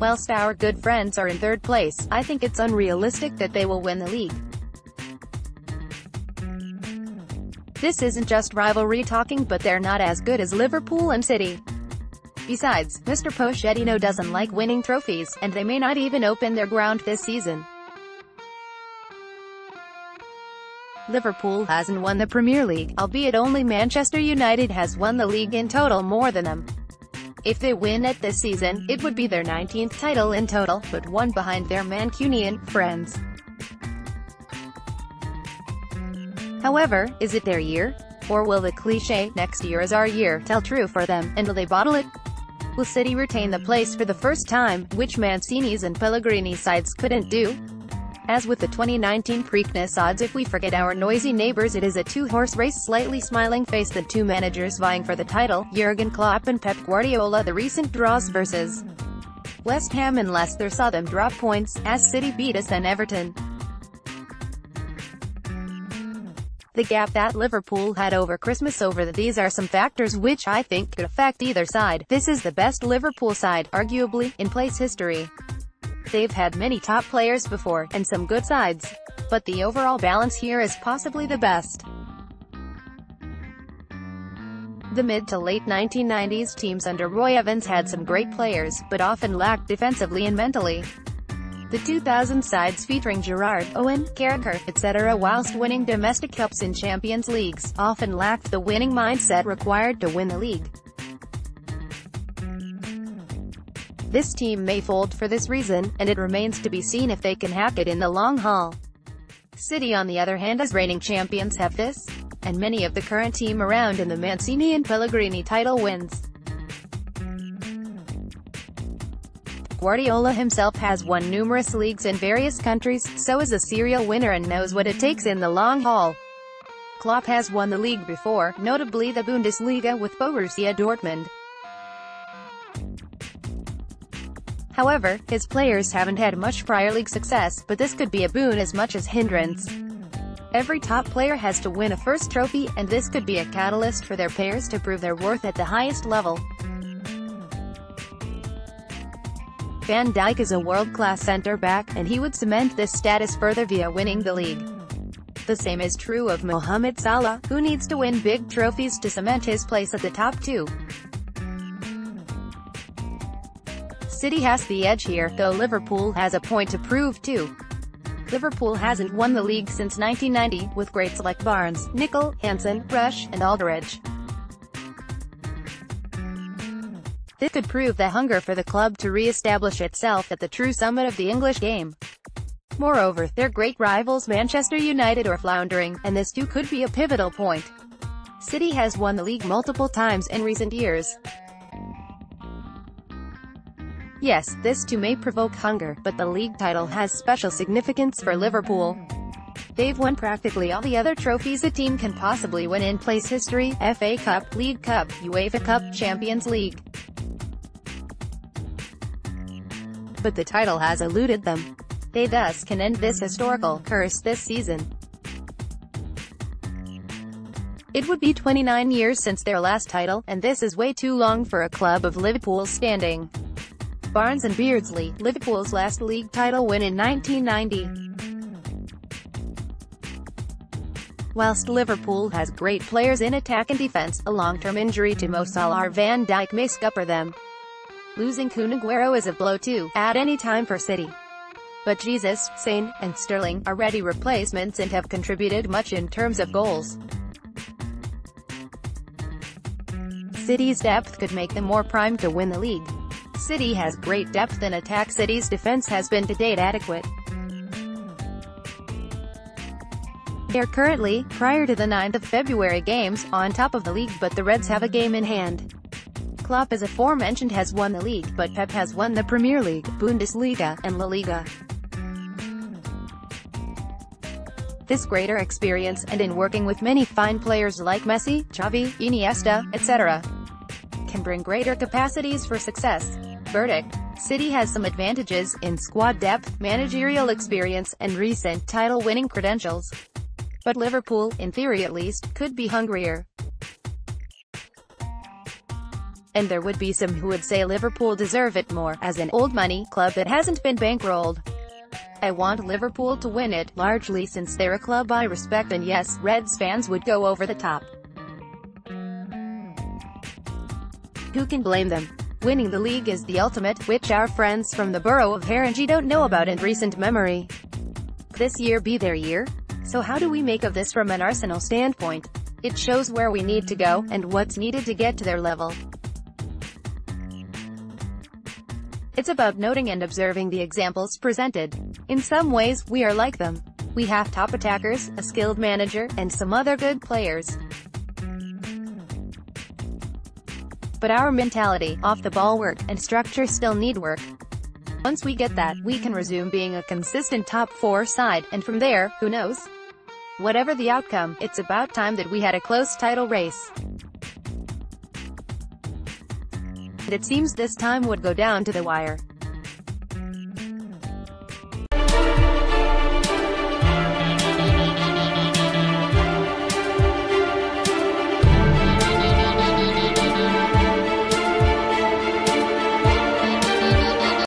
Whilst our good friends are in third place, I think it's unrealistic that they will win the league. This isn't just rivalry talking, but they're not as good as Liverpool and City. Besides, Mr. Pochettino doesn't like winning trophies, and they may not even open their ground this season. Liverpool hasn't won the Premier League, albeit only Manchester United has won the league in total more than them. If they win it this season, it would be their 19th title in total, but one behind their Mancunian friends. However, is it their year? Or will the cliché, "next year is our year," tell true for them, and will they bottle it? Will City retain the place for the first time, which Mancini's and Pellegrini's sides couldn't do? As with the 2019 Preakness odds, if we forget our noisy neighbours, it is a two-horse race, slightly smiling face, the two managers vying for the title, Jurgen Klopp and Pep Guardiola. The recent draws versus West Ham and Leicester saw them drop points, as City beat us and Everton. The gap that Liverpool had over Christmas these are some factors which I think could affect either side. This is the best Liverpool side, arguably, in place history. They've had many top players before, and some good sides. But the overall balance here is possibly the best. The mid to late 1990s teams under Roy Evans had some great players, but often lacked defensively and mentally. The 2000 sides featuring Gerrard, Owen, Carragher, etc., whilst winning domestic cups in Champions Leagues, often lacked the winning mindset required to win the league. This team may fold for this reason, and it remains to be seen if they can hack it in the long haul. City, on the other hand, as reigning champions, have this, and many of the current team around in the Mancini and Pellegrini title wins. Guardiola himself has won numerous leagues in various countries, so is a serial winner and knows what it takes in the long haul. Klopp has won the league before, notably the Bundesliga with Borussia Dortmund. However, his players haven't had much prior league success, but this could be a boon as much as hindrance. Every top player has to win a first trophy, and this could be a catalyst for their players to prove their worth at the highest level. Van Dijk is a world-class centre-back, and he would cement this status further via winning the league. The same is true of Mohamed Salah, who needs to win big trophies to cement his place at the top two. City has the edge here, though Liverpool has a point to prove too. Liverpool hasn't won the league since 1990, with greats like Barnes, Nicol, Hansen, Rush, and Aldridge. This could prove the hunger for the club to re-establish itself at the true summit of the English game. Moreover, their great rivals Manchester United are floundering, and this too could be a pivotal point. City has won the league multiple times in recent years. Yes, this too may provoke hunger, but the league title has special significance for Liverpool. They've won practically all the other trophies a team can possibly win in place history: FA Cup, League Cup, UEFA Cup, Champions League. But the title has eluded them. They thus can end this historical curse this season. It would be 29 years since their last title, and this is way too long for a club of Liverpool's standing. Barnes and Beardsley, Liverpool's last league title win in 1990. Whilst Liverpool has great players in attack and defence, a long-term injury to Mo Salah or Van Dijk may scupper them. Losing Kun Aguero is a blow too, at any time for City. But Jesus, Sane, and Sterling are ready replacements and have contributed much in terms of goals. City's depth could make them more primed to win the league. City has great depth in attack. City's defense has been to date adequate. They're currently, prior to the 9th of February games, on top of the league, but the Reds have a game in hand. Klopp, as aforementioned, has won the league, but Pep has won the Premier League, Bundesliga, and La Liga. This greater experience, and in working with many fine players like Messi, Xavi, Iniesta, etc., can bring greater capacities for success. Verdict: City has some advantages, in squad depth, managerial experience, and recent title-winning credentials. But Liverpool, in theory at least, could be hungrier. And there would be some who would say Liverpool deserve it more, as an old money club that hasn't been bankrolled. I want Liverpool to win it, largely since they're a club I respect, and yes, Reds fans would go over the top. Who can blame them? Winning the league is the ultimate, which our friends from the borough of Haringey don't know about in recent memory. This year be their year? So how do we make of this from an Arsenal standpoint? It shows where we need to go, and what's needed to get to their level. It's about noting and observing the examples presented. In some ways, we are like them. We have top attackers, a skilled manager, and some other good players. But our mentality, off-the-ball work, and structure still need work. Once we get that, we can resume being a consistent top 4 side, and from there, who knows? Whatever the outcome, it's about time that we had a close title race. And it seems this time would go down to the wire.